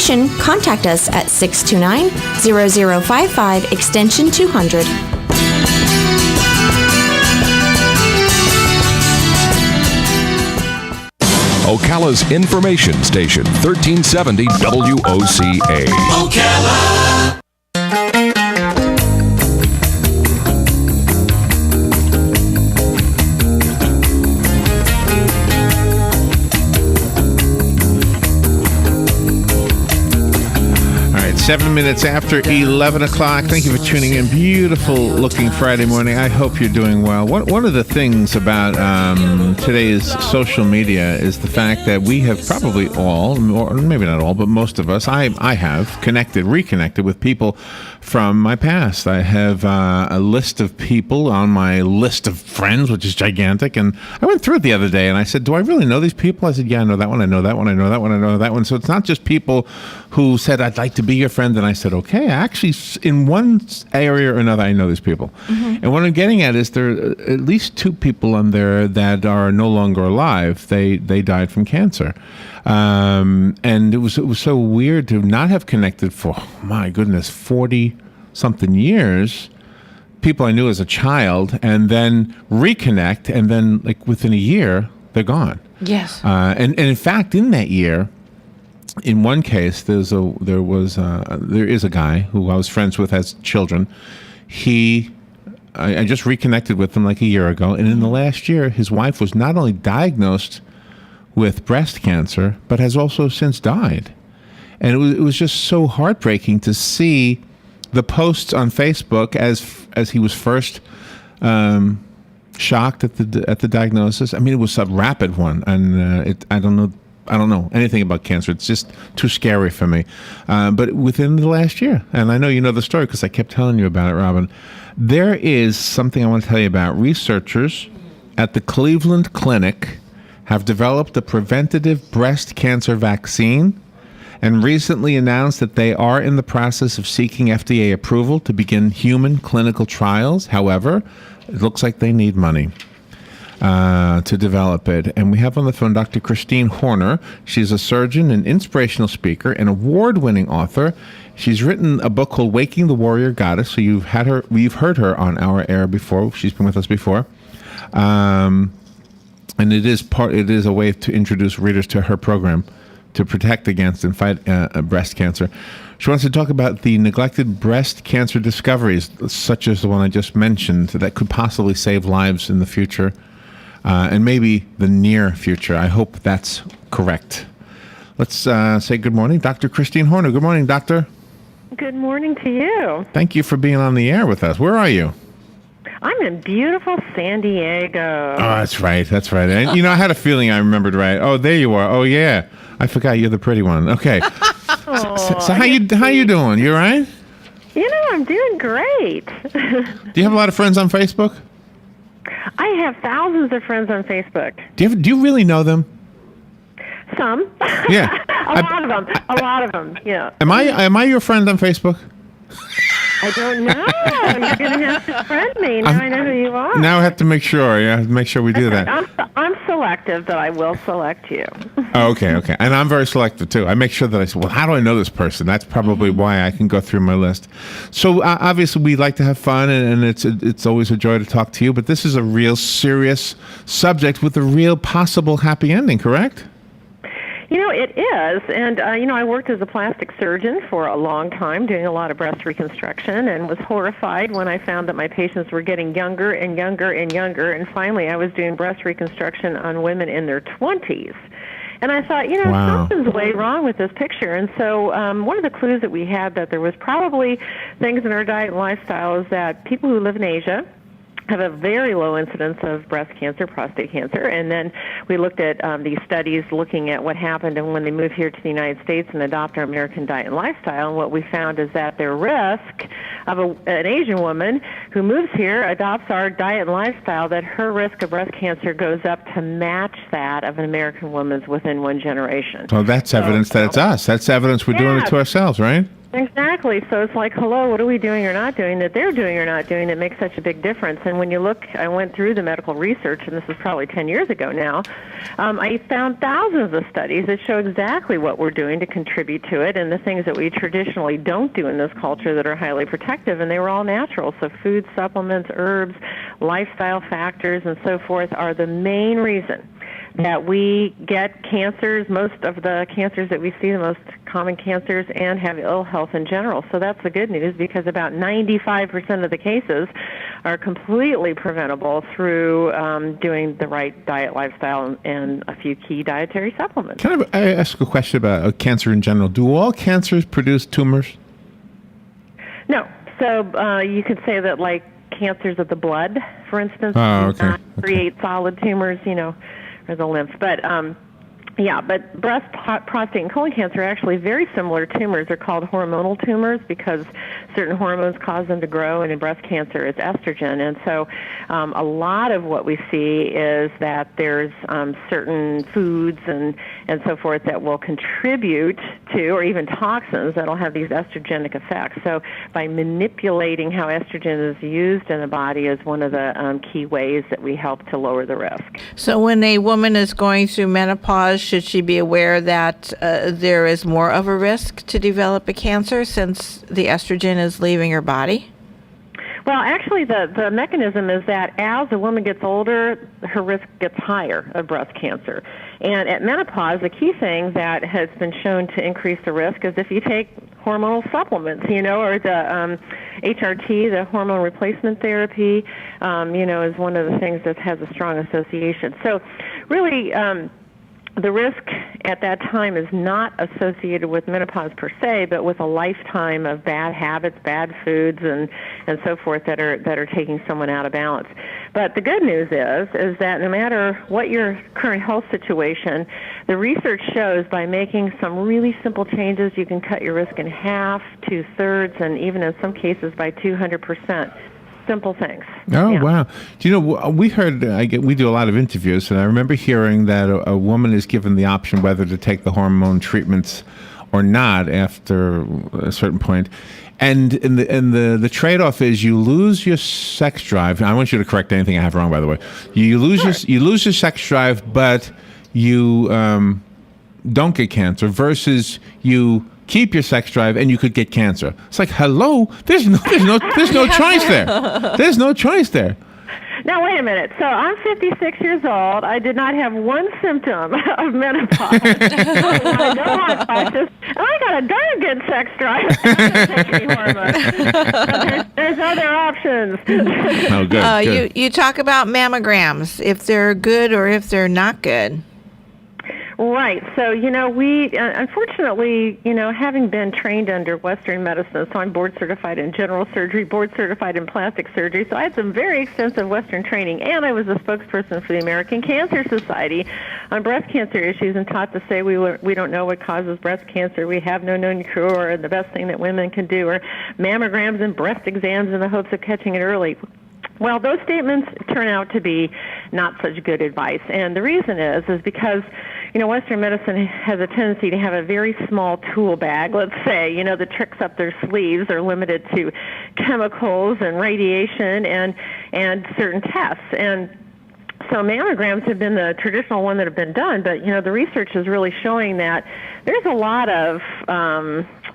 information, contact us at 629-0055 extension 200. Ocala's information station, 1370 WOCA. Ocala! All right, 7 minutes after 11 o'clock. Thank you for tuning in. Beautiful looking Friday morning. I hope you're doing well. One of the things about today's social media is the fact that we have probably all, or maybe not all, but most of us, I have reconnected with people from my past. I have a list of people on my list of friends, which is gigantic. And I went through it the other day and I said, do I really know these people? I said, yeah, I know that one. I know that one. I know that one. I know that one. So it's not just people who said, I'd like to be your friend. And I said, okay, actually, in one area or another, I know these people. Mm-hmm. And what I'm getting at is there are at least two people on there that are no longer alive. They died from cancer. And it was so weird to not have connected for, my goodness, 40-something years. People I knew as a child, and then reconnect, and then like within a year, they're gone. Yes. And in fact, in that year, in one case, there is a guy who I was friends with as children. I just reconnected with him like a year ago, and in the last year, his wife was not only diagnosed with breast cancer, but has also since died. And it was just so heartbreaking to see the posts on Facebook as he was first shocked at the diagnosis. I mean, it was a rapid one, and I don't know anything about cancer. It's just too scary for me. But within the last year, and I know you know the story because I kept telling you about it, Robin, there is something I want to tell you about. Researchers at the Cleveland Clinic have developed a preventative breast cancer vaccine and recently announced that they are in the process of seeking FDA approval to begin human clinical trials. However, it looks like they need money to develop it. And we have on the phone Dr. Christine Horner. She's a surgeon, an inspirational speaker, an award-winning author. She's written a book called Waking the Warrior Goddess. So you've heard her on our air before. She's been with us before. And it is a way to introduce readers to her program to protect against and fight breast cancer. She wants to talk about the neglected breast cancer discoveries, such as the one I just mentioned, that could possibly save lives in the future. And maybe the near future. I hope that's correct. Let's say good morning, Dr. Christine Horner. Good morning, doctor. Good morning to you. Thank you for being on the air with us. Where are you? I'm in beautiful San Diego. Oh, that's right. And, I had a feeling I remembered right. Oh, there you are. Oh, yeah. I forgot you're the pretty one. Okay. So how you doing? You all right? I'm doing great. Do you have a lot of friends on Facebook? I have thousands of friends on Facebook. Do you really know them? Some. Yeah. A lot of them. Yeah. Am I your friend on Facebook? I don't know. You're going to have to friend me. Now I know who you are. Now I have to make sure. Yeah, make sure we do that. I'm selective, but I will select you. Oh, okay. And I'm very selective, too. I make sure that I say, well, how do I know this person? That's probably why I can go through my list. So, obviously, we like to have fun, and it's always a joy to talk to you. But this is a real serious subject with a real possible happy ending, correct? It is. And, I worked as a plastic surgeon for a long time doing a lot of breast reconstruction and was horrified when I found that my patients were getting younger and younger and younger. And finally, I was doing breast reconstruction on women in their 20s. And I thought, Wow. Something's way wrong with this picture. And so one of the clues that we had that there was probably things in our diet and lifestyle is that people who live in Asia have a very low incidence of breast cancer, prostate cancer. And then we looked at these studies looking at what happened and when they move here to the United States and adopt our American diet and lifestyle. And what we found is that their risk of an Asian woman who moves here, adopts our diet and lifestyle, that her risk of breast cancer goes up to match that of an American woman's within one generation. Well, that's evidence that it's us. That's evidence we're doing it to ourselves, right? Exactly. So it's like, hello, what are we doing or not doing that they're doing or not doing that makes such a big difference? And when you look, I went through the medical research, and this is probably 10 years ago now, I found thousands of studies that show exactly what we're doing to contribute to it and the things that we traditionally don't do in this culture that are highly protective, and they were all natural. So food, supplements, herbs, lifestyle factors, and so forth are the main reason that we get cancers, most of the cancers that we see, the most common cancers, and have ill health in general. So that's the good news, because about 95% of the cases are completely preventable through doing the right diet, lifestyle, and a few key dietary supplements. Can I ask a question about cancer in general? Do all cancers produce tumors? No. So you could say that, like, cancers of the blood, for instance, do not create solid tumors, or the lymph. But but breast, prostate, and colon cancer are actually very similar tumors. They're called hormonal tumors because certain hormones cause them to grow, and in breast cancer it's estrogen. And so a lot of what we see is that there's certain foods and so forth that will contribute to, or even toxins that will have these estrogenic effects. So by manipulating how estrogen is used in the body is one of the key ways that we help to lower the risk. So when a woman is going through menopause, should she be aware that there is more of a risk to develop a cancer since the estrogen is leaving her body? Well, actually, the mechanism is that as a woman gets older, her risk gets higher of breast cancer. And at menopause, the key thing that has been shown to increase the risk is if you take hormonal supplements, or the HRT, the hormone replacement therapy, is one of the things that has a strong association. So really, the risk at that time is not associated with menopause per se, but with a lifetime of bad habits, bad foods, and so forth that are taking someone out of balance. But the good news is that no matter what your current health situation, the research shows by making some really simple changes, you can cut your risk in half, 2/3, and even in some cases by 200%. Simple things. Oh, yeah. Wow. Do you know, we do a lot of interviews, and I remember hearing that a woman is given the option whether to take the hormone treatments or not after a certain point. And the trade-off is you lose your sex drive. I want you to correct anything I have wrong, by the way. You lose your sex drive, but you don't get cancer, versus you keep your sex drive and you could get cancer. It's like, hello, there's no choice there. There's no choice there. Now, wait a minute. So I'm 56 years old. I did not have one symptom of menopause. I know hot flashes. And I got a darn good sex drive. But there's other options. Oh, good. You talk about mammograms, if they're good or if they're not good. Right. So, we, unfortunately, having been trained under Western medicine, so I'm board certified in general surgery, board certified in plastic surgery, so I had some very extensive Western training, and I was a spokesperson for the American Cancer Society on breast cancer issues and taught to say we don't know what causes breast cancer, we have no known cure, and the best thing that women can do are mammograms and breast exams in the hopes of catching it early. Well, those statements turn out to be not such good advice, and the reason is because Western medicine has a tendency to have a very small tool bag, let's say. The tricks up their sleeves are limited to chemicals and radiation and certain tests. And so mammograms have been the traditional one that have been done, but, the research is really showing that there's a lot of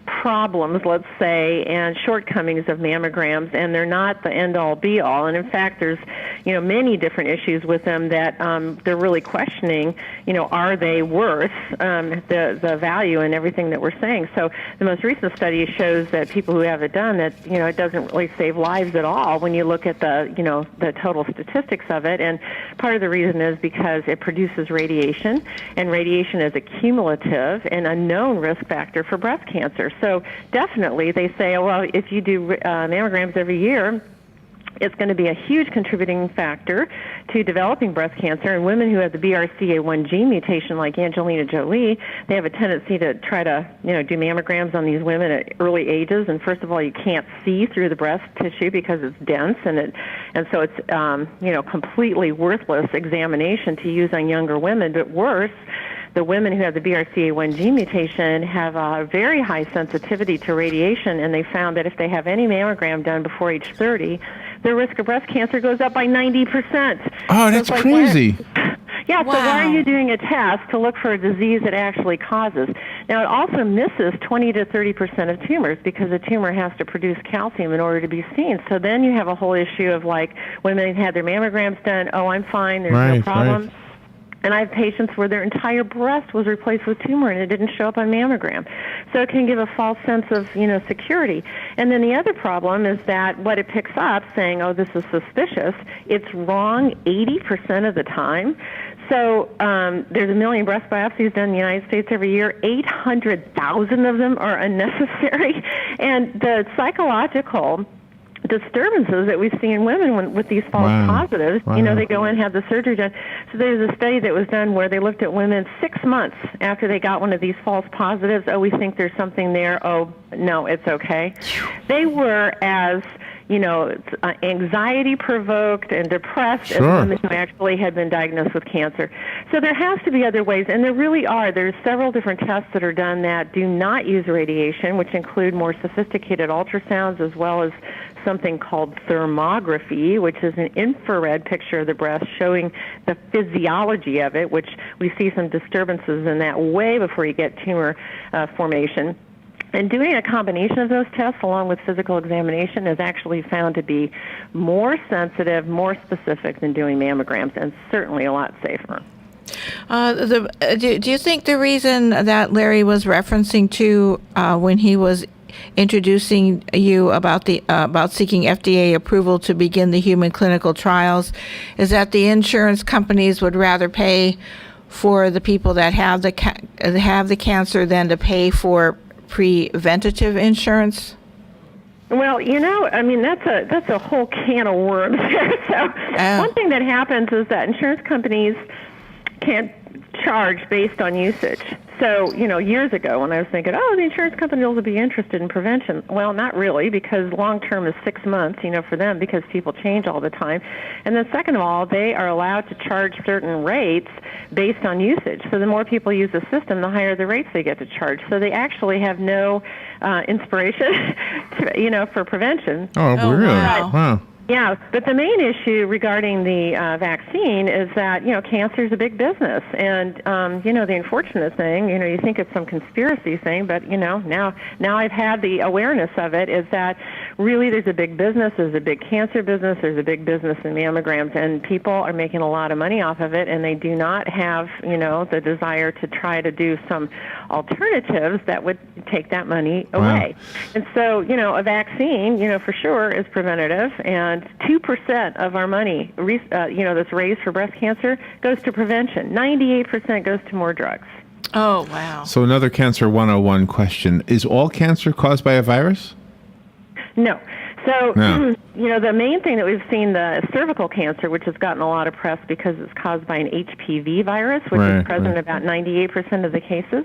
problems, let's say, and shortcomings of mammograms, and they're not the end-all, be-all. And in fact, there's, many different issues with them that they're really questioning, are they worth the value and everything that we're saying. So the most recent study shows that people who have it done, that, it doesn't really save lives at all when you look at the total statistics of it. And part of the reason is because it produces radiation, and radiation is a cumulative and a known risk factor for breast cancer. So definitely they say, well, if you do mammograms every year, it's going to be a huge contributing factor to developing breast cancer. And women who have the BRCA1 gene mutation, like Angelina Jolie, they have a tendency to try to, do mammograms on these women at early ages. And first of all, you can't see through the breast tissue because it's dense, and so it's, completely worthless examination to use on younger women. But worse, the women who have the BRCA1 gene mutation have a very high sensitivity to radiation, and they found that if they have any mammogram done before age 30, their risk of breast cancer goes up by 90%. Oh, that's crazy. Yeah, Wow. so why are you doing a test to look for a disease it actually causes? Now, it also misses 20 to 30% of tumors because a tumor has to produce calcium in order to be seen. So then you have a whole issue of, like, when they had their mammograms done, oh, I'm fine, there's no problem. Right. And I have patients where their entire breast was replaced with tumor and it didn't show up on mammogram. So it can give a false sense of, security. And then the other problem is that what it picks up saying, oh, this is suspicious, it's wrong 80% of the time. So there's 1 million breast biopsies done in the United States every year. 800,000 of them are unnecessary. And the psychological disturbances that we see in women with these false positives, they go in and have the surgery done. So there's a study that was done where they looked at women 6 months after they got one of these false positives. Oh, we think there's something there. Oh, no, it's okay. They were as anxiety provoked and depressed as women who actually had been diagnosed with cancer. So there has to be other ways, and there really are. There's several different tests that are done that do not use radiation, which include more sophisticated ultrasounds as well as something called thermography, which is an infrared picture of the breast showing the physiology of it, which we see some disturbances in that way before you get tumor formation. And doing a combination of those tests along with physical examination is actually found to be more sensitive, more specific than doing mammograms, and certainly a lot safer. Do you think the reason that Larry was referencing to when he was introducing you about seeking FDA approval to begin the human clinical trials is that the insurance companies would rather pay for the people that have the cancer than to pay for preventative insurance? Well, that's a whole can of worms there. So one thing that happens is that insurance companies can't charge based on usage. So, years ago when I was thinking, the insurance companies will be interested in prevention. Well, not really, because long-term is 6 months, for them, because people change all the time. And then second of all, they are allowed to charge certain rates based on usage. So the more people use the system, the higher the rates they get to charge. So they actually have no inspiration, for prevention. Oh, really? Wow. Yeah, but the main issue regarding the vaccine is that, cancer is a big business. And, the unfortunate thing, you think it's some conspiracy thing, but, now I've had the awareness of it, is that really there's a big business, there's a big cancer business, there's a big business in mammograms, and people are making a lot of money off of it, and they do not have, the desire to try to do some alternatives that would take that money away. And so, a vaccine, for sure is preventative, and 2% of our money, that's raised for breast cancer goes to prevention. 98% goes to more drugs. Oh, wow. So another Cancer 101 question. Is all cancer caused by a virus? No. So, the main thing that we've seen, the cervical cancer, which has gotten a lot of press because it's caused by an HPV virus, which is present in about 98% of the cases.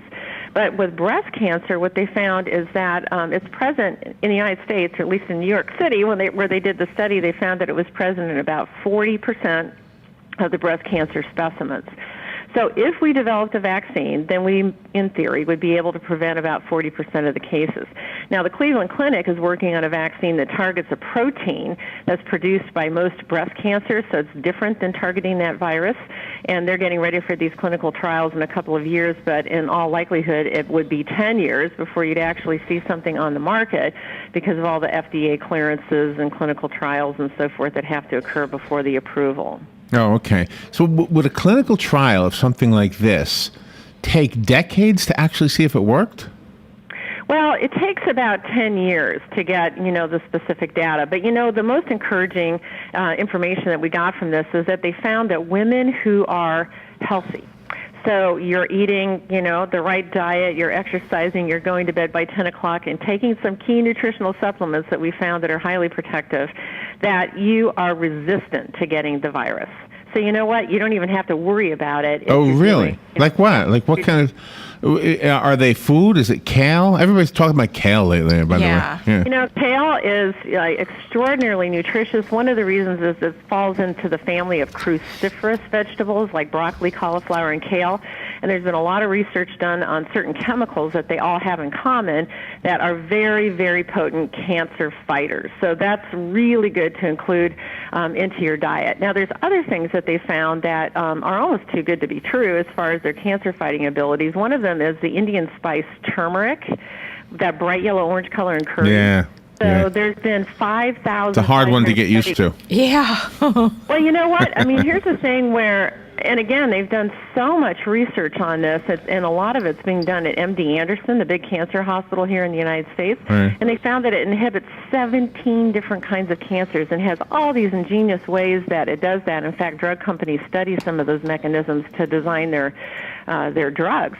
But with breast cancer, what they found is that it's present in the United States, or at least in New York City, where they did the study, they found that it was present in about 40% of the breast cancer specimens. So if we developed a vaccine, then we, in theory, would be able to prevent about 40% of the cases. Now, the Cleveland Clinic is working on a vaccine that targets a protein that's produced by most breast cancers, so it's different than targeting that virus. And they're getting ready for these clinical trials in a couple of years, but in all likelihood, it would be 10 years before you'd actually see something on the market because of all the FDA clearances and clinical trials and so forth that have to occur before the approval. Oh, okay. So would a clinical trial of something like this take decades to actually see if it worked? Well, it takes about 10 years to get, the specific data. But, the most encouraging information that we got from this is that they found that women who are healthy, so you're eating, the right diet, you're exercising, you're going to bed by 10 o'clock and taking some key nutritional supplements that we found that are highly protective, that you are resistant to getting the virus. So you know what? You don't even have to worry about it. Oh, really? Like what? Like what kind of... Are they food? Is it kale? Everybody's talking about kale lately, by the way. Yeah. Kale is extraordinarily nutritious. One of the reasons is it falls into the family of cruciferous vegetables like broccoli, cauliflower, and kale. and there's been a lot of research done on certain chemicals that they all have in common that are very, very potent cancer fighters. So that's really good to include into your diet. Now, there's other things that they found that are almost too good to be true as far as their cancer-fighting abilities. One of them is the Indian spice turmeric, that bright yellow-orange color in curry. Yeah. So there's been 5,000... It's a hard one to get used to. Yeah. Well, you know what? I mean, here's the thing where, and again, they've done so much research on this, and a lot of it's being done at MD Anderson, the big cancer hospital here in the United States, Right. and they found that it inhibits 17 different kinds of cancers and has all these ingenious ways that it does that. In fact, drug companies study some of those mechanisms to design their drugs.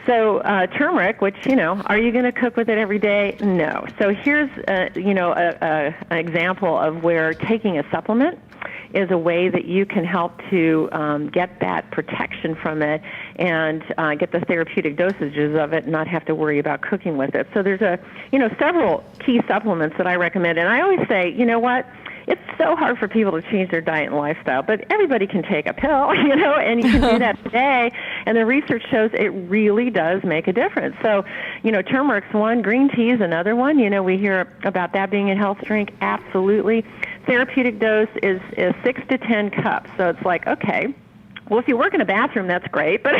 So turmeric, which, are you going to cook with it every day? No. So here's, an example of where taking a supplement is a way that you can help to get that protection from it and get the therapeutic dosages of it and not have to worry about cooking with it. So there's several key supplements that I recommend. And I always say, you know what? It's so hard for people to change their diet and lifestyle, but everybody can take a pill, and you can do that today. And the research shows it really does make a difference. So, turmeric's one, green tea is another one. We hear about that being a health drink. Absolutely. Therapeutic dose is 6 to 10 cups. So it's like, okay. Well, if you work in a bathroom, that's great, but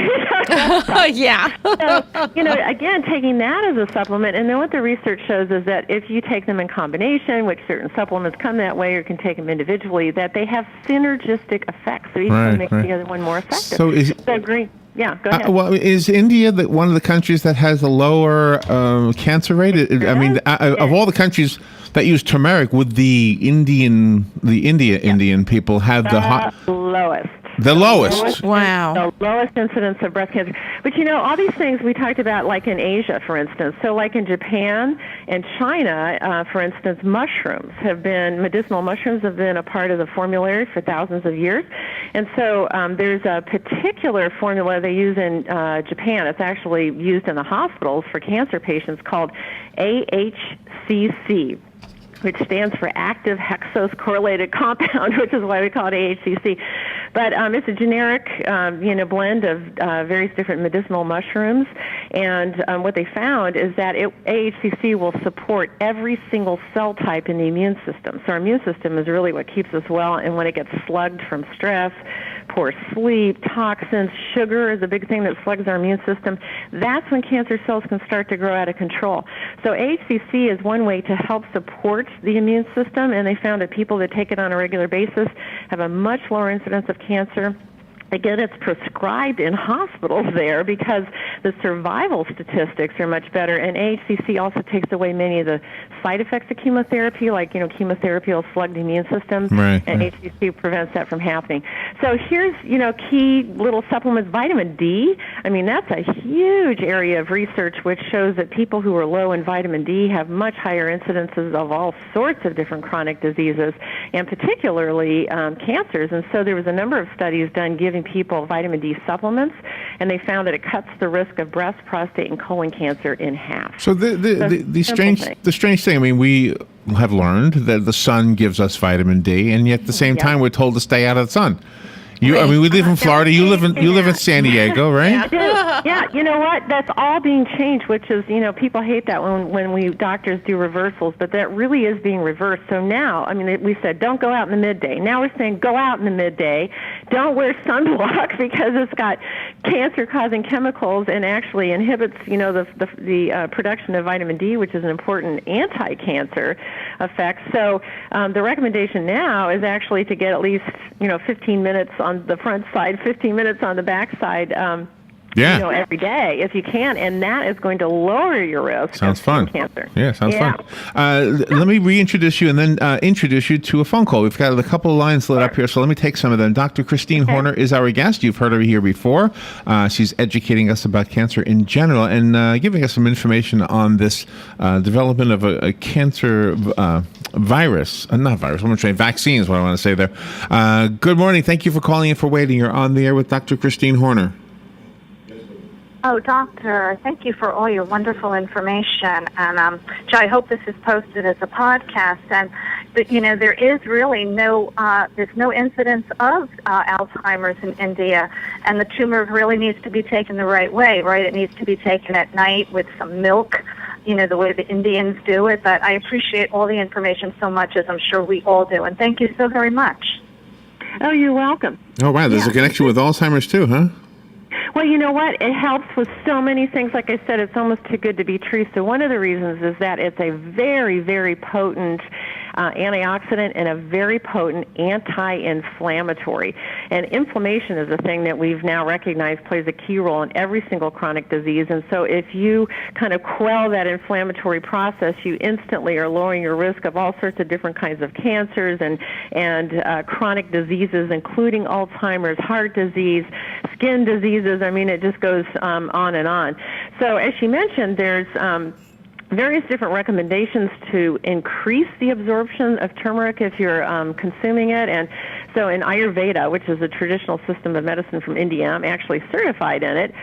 Yeah. So, again, taking that as a supplement, and then what the research shows is that if you take them in combination, which certain supplements come that way, or you can take them individually, that they have synergistic effects. So each one makes the other one more effective. So green. Yeah, go ahead. Well, is India one of the countries that has a lower cancer rate? Of all the countries that use turmeric, would the Indian people have the lowest? The lowest. Wow. The lowest incidence of breast cancer. But all these things we talked about, like in Asia, for instance. So like in Japan and China, for instance, medicinal mushrooms have been a part of the formulary for thousands of years. And so there's a particular formula they use in Japan. It's actually used in the hospitals for cancer patients called AHCC, which stands for active hexose correlated compound, which is why we call it AHCC. But it's a generic, blend of various different medicinal mushrooms. And what they found is that AHCC will support every single cell type in the immune system. So our immune system is really what keeps us well. And when it gets slugged from stress, poor sleep, toxins, sugar is a big thing that slugs our immune system, that's when cancer cells can start to grow out of control. So AHCC is one way to help support the immune system, and they found that people that take it on a regular basis have a much lower incidence of cancer. Again, it's prescribed in hospitals there because the survival statistics are much better, and AHCC also takes away many of the side effects of chemotherapy, like, chemotherapy will slug the immune system, and AHCC prevents that from happening. So here's, key little supplements. Vitamin D, that's a huge area of research which shows that people who are low in vitamin D have much higher incidences of all sorts of different chronic diseases, and particularly cancers. And so there was a number of studies done giving people vitamin D supplements, and they found that it cuts the risk of breast, prostate, and colon cancer in half. So the strange thing, we have learned that the sun gives us vitamin D, and yet at the same time we're told to stay out of the sun. We live in Florida. You live in San Diego, right? Yeah, you know what? That's all being changed, which is, people hate that when we doctors do reversals, but that really is being reversed. So now, we said don't go out in the midday. Now we're saying go out in the midday. Don't wear sunblock because it's got cancer-causing chemicals and actually inhibits, the production of vitamin D, which is an important anti-cancer effect. So the recommendation now is actually to get at least, 15 minutes on the front side, 15 minutes on the back side, every day if you can, and that is going to lower your risk of cancer. Yeah, sounds fun. Let me reintroduce you and then introduce you to a phone call. We've got a couple of lines lit up here, so let me take some of them. Dr. Christine Horner is our guest. You've heard her here before. She's educating us about cancer in general and giving us some information on this development of a cancer virus. Not virus, I'm going to say vaccine is what I want to say there. Good morning. Thank you for calling in, for waiting. You're on the air with Dr. Christine Horner. Oh, doctor, thank you for all your wonderful information. And I hope this is posted as a podcast. And, But, there is really there's no incidence of Alzheimer's in India, and the turmeric really needs to be taken the right way, right? It needs to be taken at night with some milk, the way the Indians do it. But I appreciate all the information so much, as I'm sure we all do, and thank you so very much. Oh, you're welcome. Oh, wow. There's a connection with Alzheimer's, too, huh? Well, you know what? It helps with so many things. Like I said, it's almost too good to be true. So one of the reasons is that it's a very, very potent antioxidant and a very potent anti-inflammatory. And inflammation is a thing that we've now recognized plays a key role in every single chronic disease. And so if you kind of quell that inflammatory process, you instantly are lowering your risk of all sorts of different kinds of cancers and chronic diseases, including Alzheimer's, heart disease, skin diseases. I mean, it just goes on and on. So as she mentioned, there's various different recommendations to increase the absorption of turmeric if you're consuming it. And so in Ayurveda, which is a traditional system of medicine from India, I'm actually certified in it,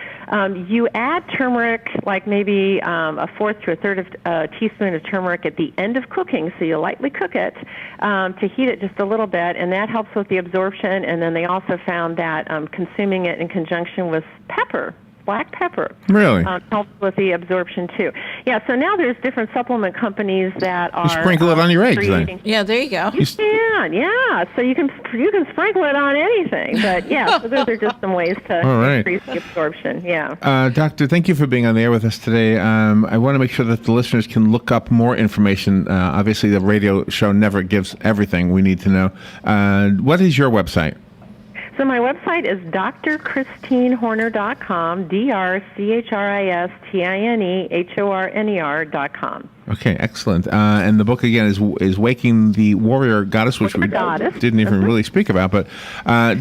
you add turmeric, like maybe a fourth to a third of a teaspoon of turmeric at the end of cooking, so you lightly cook it to heat it just a little bit, and that helps with the absorption. And then they also found that consuming it in conjunction with black pepper. Really? Helps with the absorption, too. Yeah, so now there's different supplement companies that are... You sprinkle it on your eggs, then. Yeah, there you go. You can, yeah. So you can sprinkle it on anything. But, yeah, so those are just some ways to increase the absorption, yeah. Doctor, thank you for being on the air with us today. I want to make sure that the listeners can look up more information. Obviously, the radio show never gives everything we need to know. What is your website? So my website is drchristinehorner.com, drchristinehorner.com. Okay, excellent. And the book, again, is Waking the Warrior Goddess, which we didn't even really speak about. But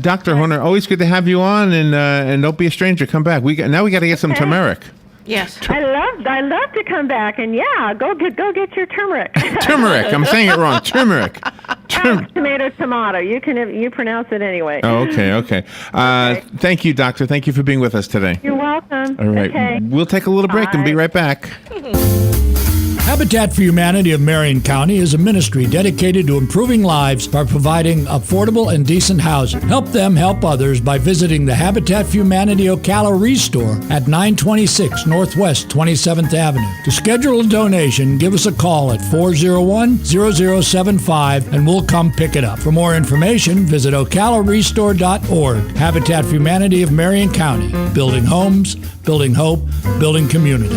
Dr. Horner, always good to have you on, and don't be a stranger. Come back. Now we got to get some turmeric. Yes. I love to come back, and go get your turmeric. Turmeric. I'm saying it wrong. Turmeric. Tomato. You pronounce it anyway. Oh, okay. Thank you, Doctor. Thank you for being with us today. You're welcome. All right. Okay. We'll take a little break and be right back. Habitat for Humanity of Marion County is a ministry dedicated to improving lives by providing affordable and decent housing. Help them help others by visiting the Habitat for Humanity Ocala Restore at 926 Northwest 27th Avenue. To schedule a donation, give us a call at 401-0075 and we'll come pick it up. For more information, visit ocalarestore.org. Habitat for Humanity of Marion County. Building homes, building hope, building community.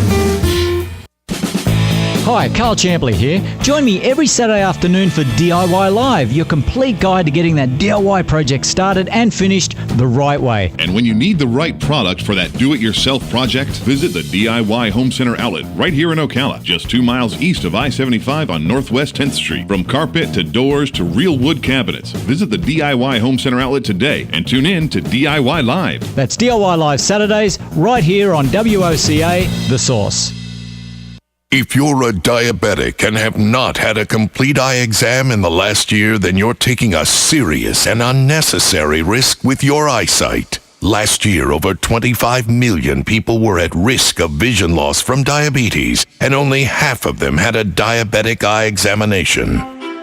Hi, Carl Champley here. Join me every Saturday afternoon for DIY Live, your complete guide to getting that DIY project started and finished the right way. And when you need the right product for that do-it-yourself project, visit the DIY Home Center outlet right here in Ocala, just 2 miles east of I-75 on Northwest 10th Street. From carpet to doors to real wood cabinets, visit the DIY Home Center outlet today and tune in to DIY Live. That's DIY Live Saturdays right here on WOCA, The Source. If you're a diabetic and have not had a complete eye exam in the last year, then you're taking a serious and unnecessary risk with your eyesight. Last year, over 25 million people were at risk of vision loss from diabetes, and only half of them had a diabetic eye examination.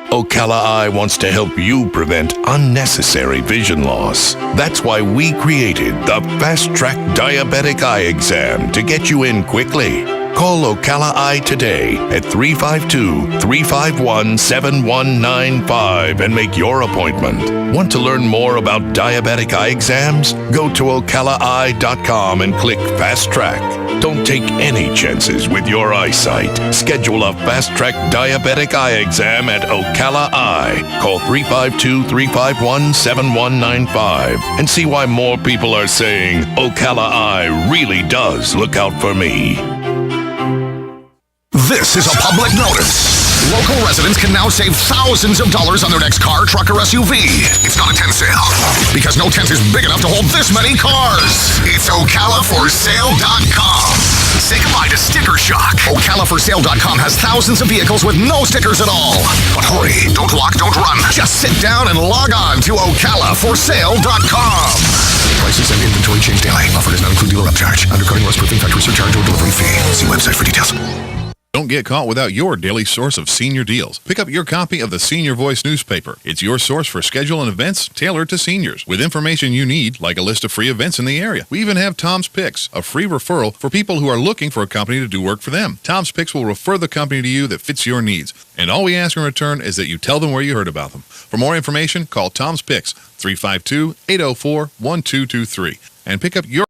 Ocala Eye wants to help you prevent unnecessary vision loss. That's why we created the Fast Track Diabetic Eye Exam to get you in quickly. Call Ocala Eye today at 352-351-7195 and make your appointment. Want to learn more about diabetic eye exams? Go to ocalaeye.com and click Fast Track. Don't take any chances with your eyesight. Schedule a Fast Track Diabetic Eye Exam at Ocala Eye. Call 352-351-7195 and see why more people are saying Ocala Eye really does look out for me. This is a public notice. Local residents can now save thousands of dollars on their next car, truck, or SUV. It's not a tent sale, because no tent is big enough to hold this many cars. It's OcalaForSale.com. Say goodbye to sticker shock. OcalaForSale.com has thousands of vehicles with no stickers at all. But hurry, don't walk, don't run. Just sit down and log on to OcalaForSale.com. Prices and inventory change daily. Offer does not include dealer upcharge, undercutting, rust proofing, factory surcharge, or delivery fee. See website for details. Don't Don't get caught without your daily source of senior deals. Pick up your copy of the Senior Voice newspaper. It's your source for schedule and events tailored to seniors, with information you need, like a list of free events in the area. We even have Tom's Picks, a free referral for people who are looking for a company to do work for them. Tom's Picks will refer the company to you that fits your needs. And all we ask in return is that you tell them where you heard about them. For more information, call Tom's Picks, 352-804-1223, and pick up your